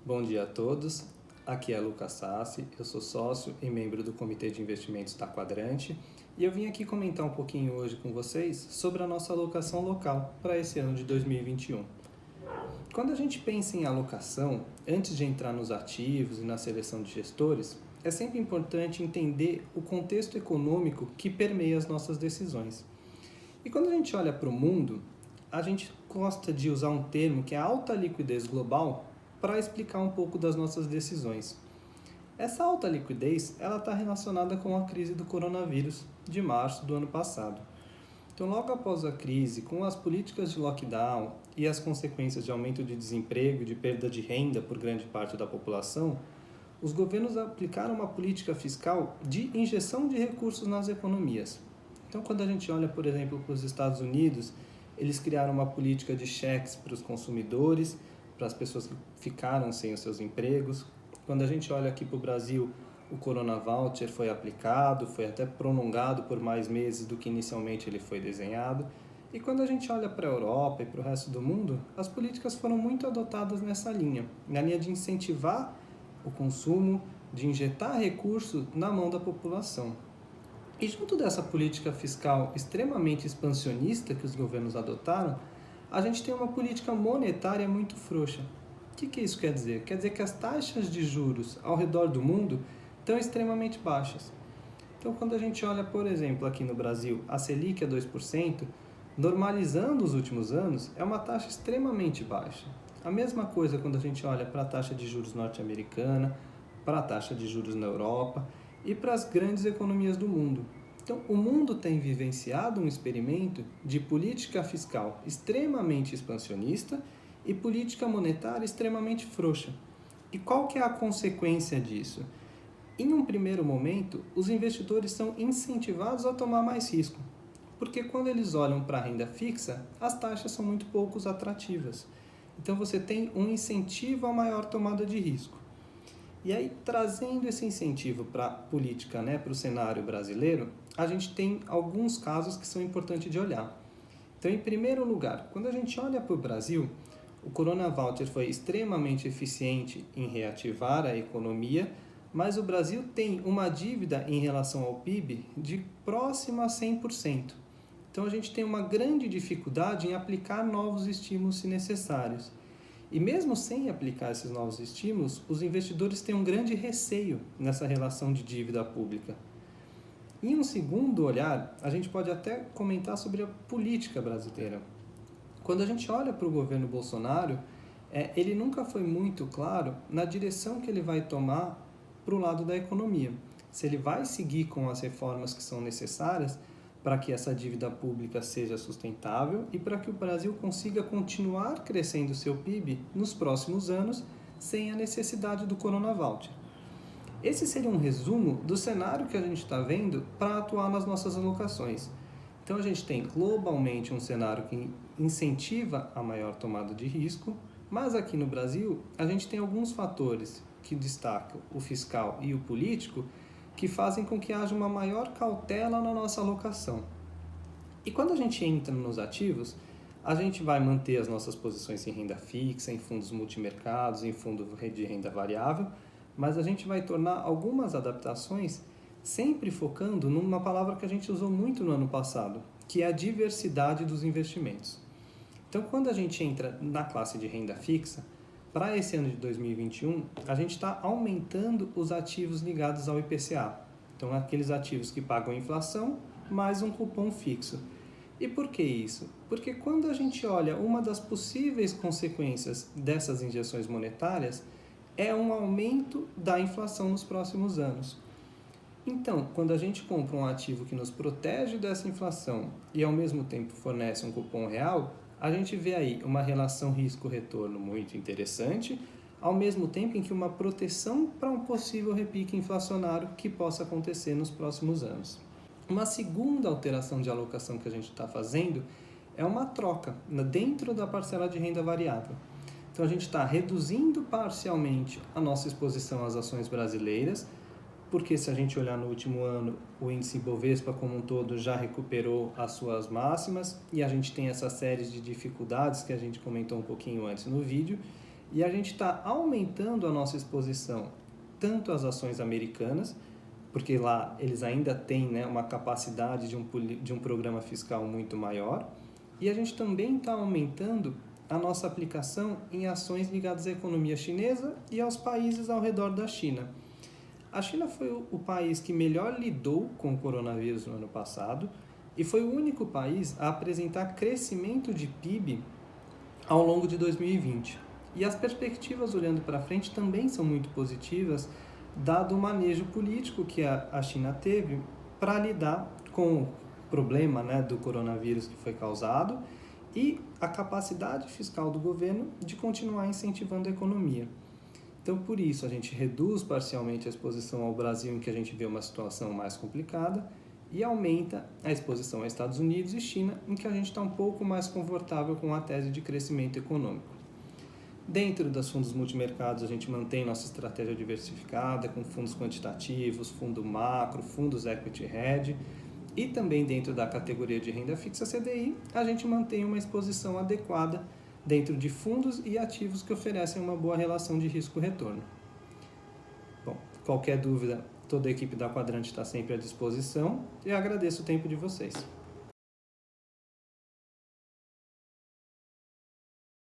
Bom dia a todos, aqui é Lucas Sassi, eu sou sócio e membro do Comitê de Investimentos da Quadrante e eu vim aqui comentar um pouquinho hoje com vocês sobre a nossa alocação local para esse ano de 2021. Quando a gente pensa em alocação, antes de entrar nos ativos e na seleção de gestores, é sempre importante entender o contexto econômico que permeia as nossas decisões. E quando a gente olha para o mundo, a gente gosta de usar um termo que é alta liquidez global para explicar um pouco das nossas decisões. Essa alta liquidez está relacionada com a crise do coronavírus de março do ano passado. Então, logo após a crise, com as políticas de lockdown e as consequências de aumento de desemprego e de perda de renda por grande parte da população, os governos aplicaram uma política fiscal de injeção de recursos nas economias. Então, quando a gente olha, por exemplo, para os Estados Unidos, eles criaram uma política de cheques para os consumidores, para as pessoas que ficaram sem os seus empregos. Quando a gente olha aqui para o Brasil, o Corona Voucher foi aplicado, foi até prolongado por mais meses do que inicialmente ele foi desenhado. E quando a gente olha para a Europa e para o resto do mundo, as políticas foram muito adotadas nessa linha, na linha de incentivar o consumo, de injetar recursos na mão da população. E junto dessa política fiscal extremamente expansionista que os governos adotaram, a gente tem uma política monetária muito frouxa. O que isso quer dizer? Quer dizer que as taxas de juros ao redor do mundo estão extremamente baixas. Então, quando a gente olha, por exemplo, aqui no Brasil, a Selic é 2%, normalizando os últimos anos, é uma taxa extremamente baixa. A mesma coisa quando a gente olha para a taxa de juros norte-americana, para a taxa de juros na Europa e para as grandes economias do mundo. Então, o mundo tem vivenciado um experimento de política fiscal extremamente expansionista e política monetária extremamente frouxa. E qual que é a consequência disso? Em um primeiro momento, os investidores são incentivados a tomar mais risco, porque quando eles olham para a renda fixa, as taxas são muito pouco atrativas. Então, você tem um incentivo a maior tomada de risco. E aí, trazendo esse incentivo para a política, para o cenário brasileiro, a gente tem alguns casos que são importantes de olhar. Então, em primeiro lugar, quando a gente olha para o Brasil, o Corona Voucher foi extremamente eficiente em reativar a economia, mas o Brasil tem uma dívida em relação ao PIB de próxima a 100%. Então, a gente tem uma grande dificuldade em aplicar novos estímulos se necessários. E mesmo sem aplicar esses novos estímulos, os investidores têm um grande receio nessa relação de dívida pública. Em um segundo olhar, a gente pode até comentar sobre a política brasileira. Quando a gente olha para o governo Bolsonaro, ele nunca foi muito claro na direção que ele vai tomar para o lado da economia. Se ele vai seguir com as reformas que são necessárias para que essa dívida pública seja sustentável e para que o Brasil consiga continuar crescendo seu PIB nos próximos anos sem a necessidade do Corona Voucher. Esse seria um resumo do cenário que a gente está vendo para atuar nas nossas alocações. Então a gente tem globalmente um cenário que incentiva a maior tomada de risco, mas aqui no Brasil a gente tem alguns fatores que destacam o fiscal e o político que fazem com que haja uma maior cautela na nossa alocação. E quando a gente entra nos ativos, a gente vai manter as nossas posições em renda fixa, em fundos multimercados, em fundo de renda variável, mas a gente vai tornar algumas adaptações sempre focando numa palavra que a gente usou muito no ano passado, que é a diversidade dos investimentos. Então, quando a gente entra na classe de renda fixa, para esse ano de 2021, a gente está aumentando os ativos ligados ao IPCA. Então, aqueles ativos que pagam inflação, mais um cupom fixo. E por que isso? Porque quando a gente olha, uma das possíveis consequências dessas injeções monetárias é um aumento da inflação nos próximos anos. Então, quando a gente compra um ativo que nos protege dessa inflação e ao mesmo tempo fornece um cupom real, a gente vê aí uma relação risco-retorno muito interessante, ao mesmo tempo em que uma proteção para um possível repique inflacionário que possa acontecer nos próximos anos. Uma segunda alteração de alocação que a gente está fazendo é uma troca dentro da parcela de renda variável. Então a gente está reduzindo parcialmente a nossa exposição às ações brasileiras, porque se a gente olhar no último ano, o índice Ibovespa como um todo já recuperou as suas máximas e a gente tem essa série de dificuldades que a gente comentou um pouquinho antes no vídeo. E a gente está aumentando a nossa exposição tanto às ações americanas, porque lá eles ainda têm, né, uma capacidade de um programa fiscal muito maior, e a gente também está aumentando a nossa aplicação em ações ligadas à economia chinesa e aos países ao redor da China. A China foi o país que melhor lidou com o coronavírus no ano passado e foi o único país a apresentar crescimento de PIB ao longo de 2020. E as perspectivas olhando para frente também são muito positivas, dado o manejo político que a China teve para lidar com o problema, né, do coronavírus que foi causado e a capacidade fiscal do governo de continuar incentivando a economia. Então, por isso, a gente reduz parcialmente a exposição ao Brasil, em que a gente vê uma situação mais complicada, e aumenta a exposição aos Estados Unidos e China, em que a gente está um pouco mais confortável com a tese de crescimento econômico. Dentro dos fundos multimercados, a gente mantém nossa estratégia diversificada, com fundos quantitativos, fundo macro, fundos equity hedge, e também dentro da categoria de renda fixa CDI, a gente mantém uma exposição adequada dentro de fundos e ativos que oferecem uma boa relação de risco-retorno. Bom, qualquer dúvida, toda a equipe da Quadrante está sempre à disposição e eu agradeço o tempo de vocês.